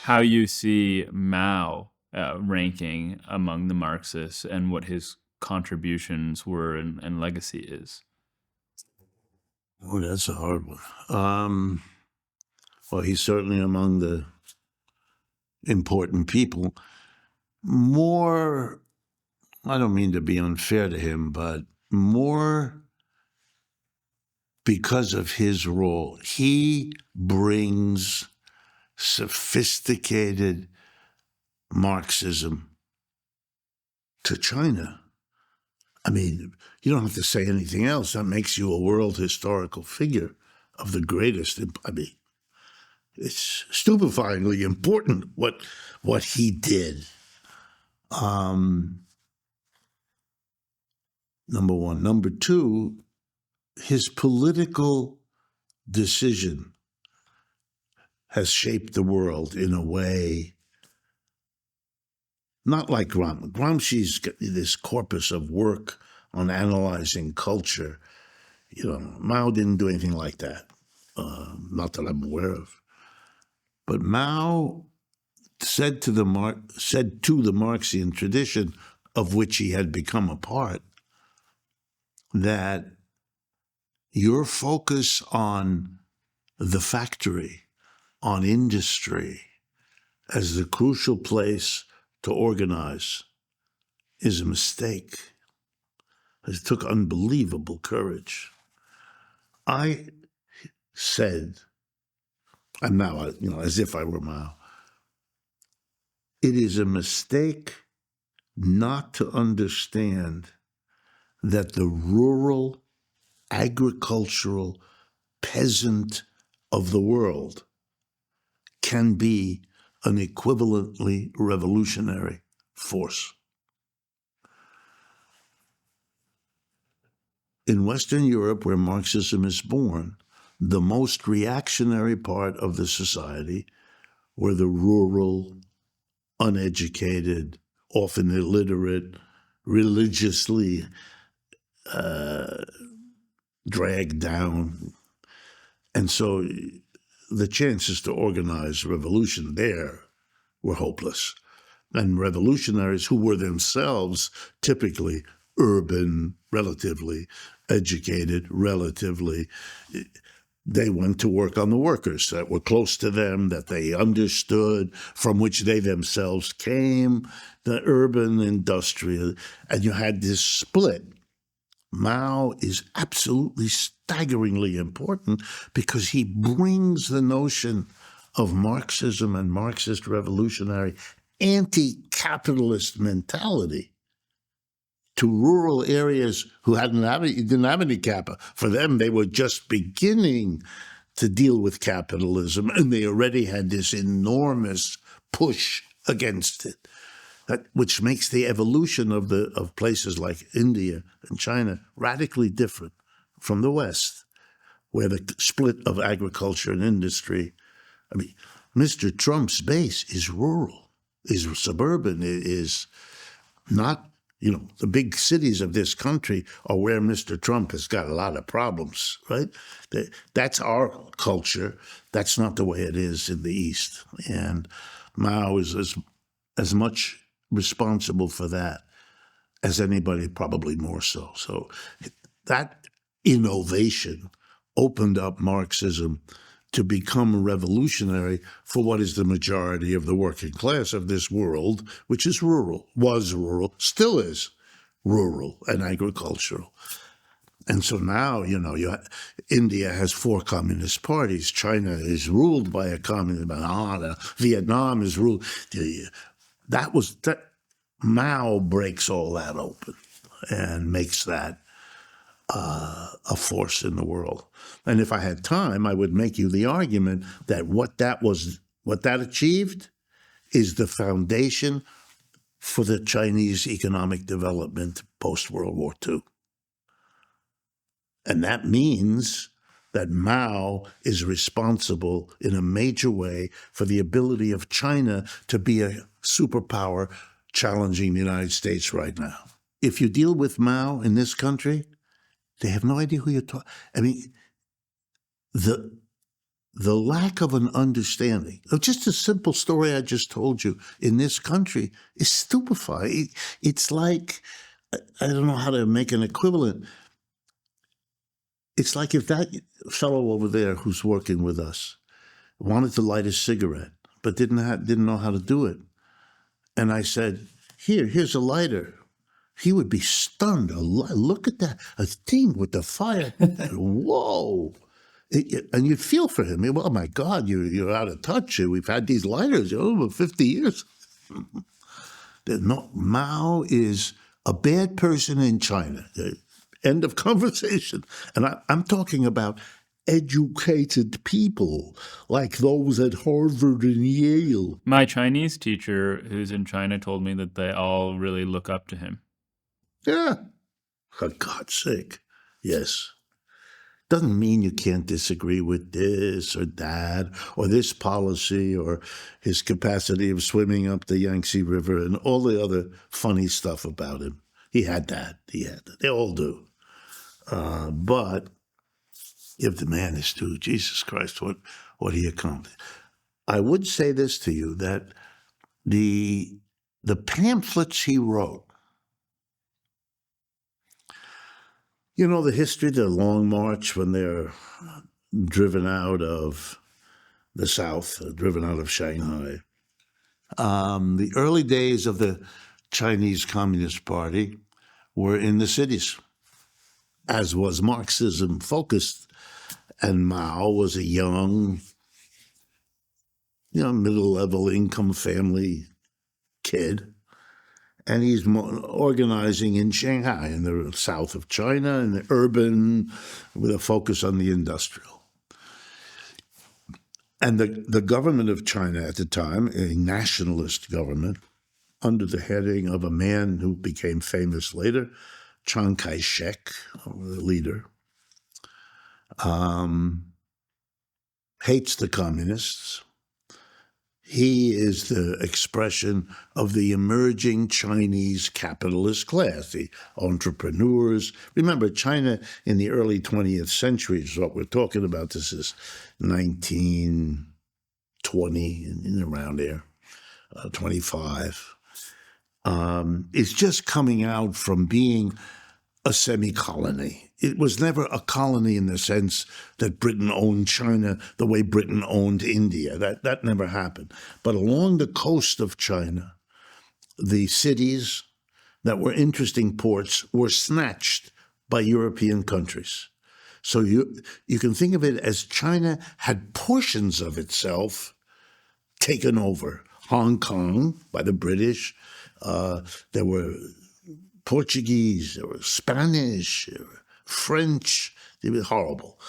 how you see Mao ranking among the Marxists and what his contributions were and legacy is. Oh, that's a hard one. Well, he's certainly among the important people. More, I don't mean to be unfair to him, but more because of his role. He brings sophisticated Marxism to China. I mean, you don't have to say anything else. That makes you a world historical figure of the greatest. I mean, it's stupefyingly important what he did. Number one. Number two, his political decision has shaped the world in a way not like Gramsci. Gramsci's got this corpus of work on analyzing culture. Mao didn't do anything like that, not that I'm aware of. But Mao said to the Marxian tradition, of which he had become a part, that your focus on the factory, on industry, as the crucial place to organize is a mistake. It took unbelievable courage. I said, and now, as if I were Mao, it is a mistake not to understand that the rural, agricultural peasant of the world can be an equivalently revolutionary force. In Western Europe, where Marxism is born, the most reactionary part of the society were the rural, uneducated, often illiterate, religiously dragged down. And so the chances to organize revolution there were hopeless. And revolutionaries who were themselves typically urban, relatively educated, relatively, they went to work on the workers that were close to them, that they understood, from which they themselves came, the urban, industrial, and you had this split. Mao is absolutely staggeringly important because he brings the notion of Marxism and Marxist revolutionary anti-capitalist mentality to rural areas who didn't have any capital. For them, they were just beginning to deal with capitalism, and they already had this enormous push against it, which makes the evolution of places like India and China radically different from the West, where the split of agriculture and industry. I mean, Mr. Trump's base is rural, is suburban, is not. The big cities of this country are where Mr. Trump has got a lot of problems, right? That's our culture. That's not the way it is in the East. And Mao is as much responsible for that as anybody, probably more so. So that innovation opened up Marxism to become revolutionary for what is the majority of the working class of this world, which is rural, was rural, still is rural and agricultural. And so now, India has 4 communist parties. China is ruled by a communist party. Vietnam is ruled. Mao breaks all that open and makes that a force in the world. And if I had time, I would make you the argument that what that achieved is the foundation for the Chinese economic development post-World War II. And that means that Mao is responsible in a major way for the ability of China to be a superpower challenging the United States right now. If you deal with Mao in this country, they have no idea who you're talking. I mean, the lack of an understanding of just a simple story I just told you in this country is stupefying. It's like, I don't know how to make an equivalent. It's like if that fellow over there who's working with us wanted to light a cigarette, but didn't know how to do it. And I said, here's a lighter. He would be stunned. Look at that, a thing with the fire. Whoa. And you'd feel for him. Well, oh my God, you're out of touch. We've had these lighters over 50 years. No, Mao is a bad person in China. End of conversation. And I'm talking about educated people like those at Harvard and Yale. My Chinese teacher who's in China told me that they all really look up to him. Yeah. For God's sake. Yes. Doesn't mean you can't disagree with this or that or this policy or his capacity of swimming up the Yangtze River and all the other funny stuff about him. He had that. They all do. But if the man is to, Jesus Christ, what he accomplished. I would say this to you, that the pamphlets he wrote, you know, the history, the Long March, when they're driven out of the South, driven out of Shanghai. The early days of the Chinese Communist Party were in the cities, as was Marxism focused. And Mao was a young, middle-level income family kid. And he's organizing in Shanghai, in the south of China, in the urban, with a focus on the industrial. And the government of China at the time, a nationalist government, under the heading of a man who became famous later, Chiang Kai-shek, the leader, hates the communists. He is the expression of the emerging Chinese capitalist class, the entrepreneurs. Remember, China in the early 20th century is what we're talking about. This is 1920, in around there, 25. Is just coming out from being a semi-colony. It was never a colony in the sense that Britain owned China the way Britain owned India. That never happened. But along the coast of China, the cities that were interesting ports were snatched by European countries. So you can think of it as China had portions of itself taken over. Hong Kong by the British. There were Portuguese, there were Spanish, there were French. It was horrible.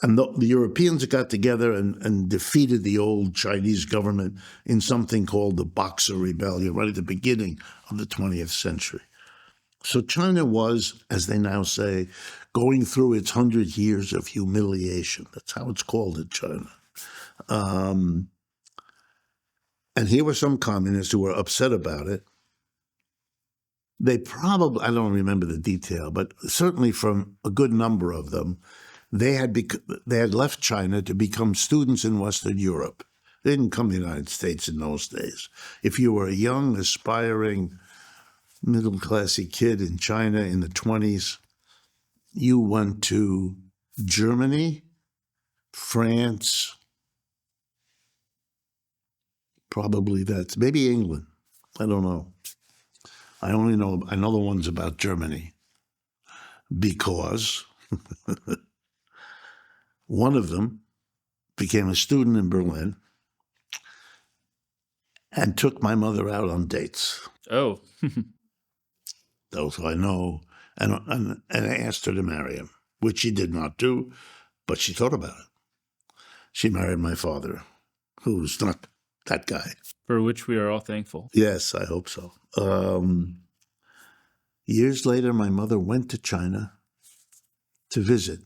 And the Europeans got together and defeated the old Chinese government in something called the Boxer Rebellion, right at the beginning of the 20th century. So China was, as they now say, going through its 100 years of humiliation. That's how it's called in China. And here were some communists who were upset about it. They probably, I don't remember the detail, but certainly from a good number of them, they had left China to become students in Western Europe. They didn't come to the United States in those days. If you were a young, aspiring, middle-classy kid in China in the 20s, you went to Germany, France, probably maybe England. I don't know. I know the ones about Germany because one of them became a student in Berlin and took my mother out on dates. Oh. Those I know. And I asked her to marry him, which she did not do, but she thought about it. She married my father, who's not that guy. For which we are all thankful. Yes, I hope so. Years later, my mother went to China to visit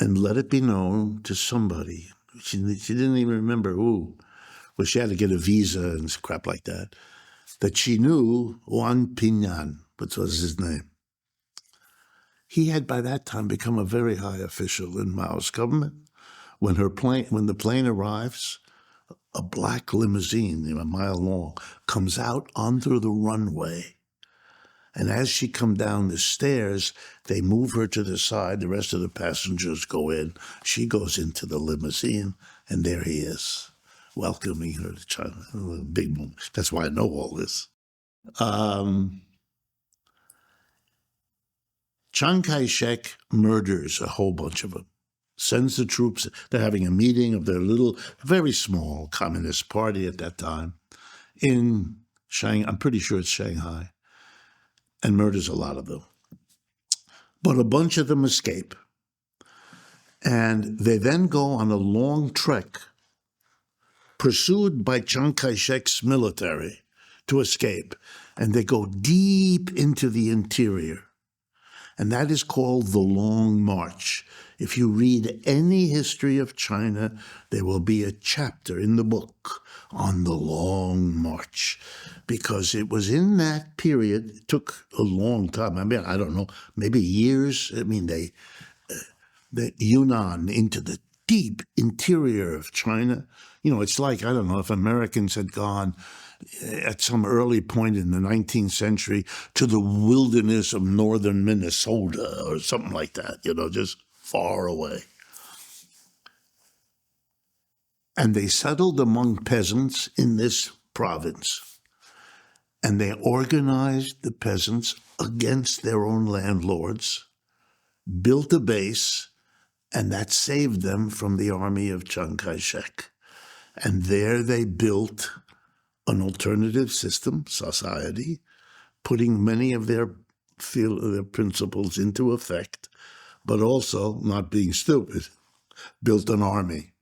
and let it be known to somebody. She didn't even remember who. Well, she had to get a visa and crap like that she knew Wan Pinyan, which was his name. He had by that time become a very high official in Mao's government, when the plane arrives, a black limousine, a mile long, comes out onto the runway. And as she comes down the stairs, they move her to the side. The rest of the passengers go in. She goes into the limousine, and there he is, welcoming her to China. A big moment. That's why I know all this. Chiang Kai-shek murders a whole bunch of them, sends the troops. They're having a meeting of their little, very small communist party at that time in Shanghai. I'm pretty sure it's Shanghai. And murders a lot of them. But a bunch of them escape. And they then go on a long trek, pursued by Chiang Kai-shek's military, to escape. And they go deep into the interior. And that is called the Long March. If you read any history of China, there will be a chapter in the book on the Long March, because it was in that period. It took a long time. I mean, I don't know, maybe years. I mean, the Yunnan into the deep interior of China. You know, it's like, I don't know, if Americans had gone at some early point in the 19th century to the wilderness of northern Minnesota or something like that, you know, just far away. And they settled among peasants in this province. And they organized the peasants against their own landlords, built a base, and that saved them from the army of Chiang Kai-shek. And there they built an alternative system, society, putting many of their principles into effect, but also, not being stupid, built an army.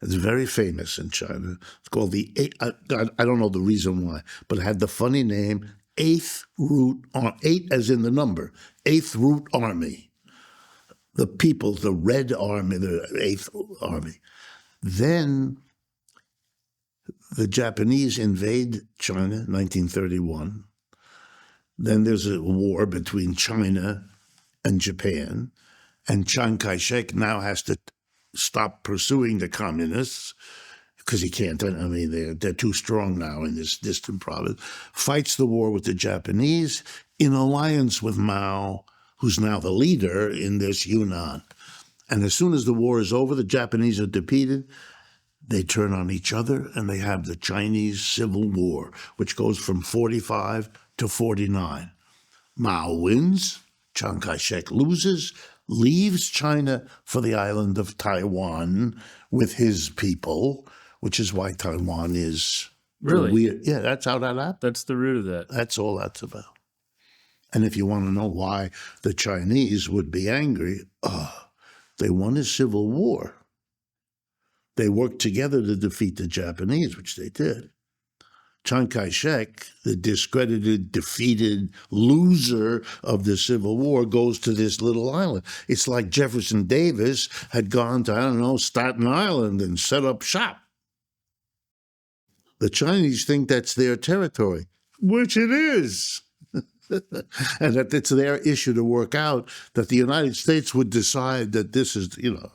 It's very famous in China. It's called the I don't know the reason why, but it had the funny name, Eighth Route, 8 as in the number, Eighth Route Army. The people, the Red Army, the Eighth Army. Then the Japanese invade China, 1931. Then there's a war between China and Japan, and Chiang Kai-shek now has to stop pursuing the communists because he can't. I mean, they're too strong now in this distant province. Fights the war with the Japanese in alliance with Mao, who's now the leader in this Yunnan. And as soon as the war is over, the Japanese are defeated. They turn on each other, and they have the Chinese Civil War, which goes from 45 to 49. Mao wins, Chiang Kai-shek loses, leaves China for the island of Taiwan with his people, which is why Taiwan is Really weird. Yeah, that's how that happened. That's the root of that. That's all that's about. And if you want to know why the Chinese would be angry, they won a civil war. They worked together to defeat the Japanese, which they did. Chiang Kai-shek, the discredited, defeated loser of the Civil War, goes to this little island. It's like Jefferson Davis had gone to, I don't know, Staten Island and set up shop. The Chinese think that's their territory, which it is. And that it's their issue to work out, that the United States would decide that this is, you know,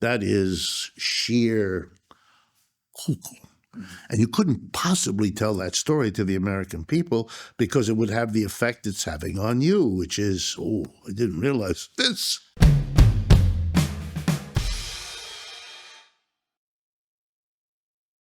that is sheer cuckoo. And you couldn't possibly tell that story to the American people because it would have the effect it's having on you, which is, oh, I didn't realize this.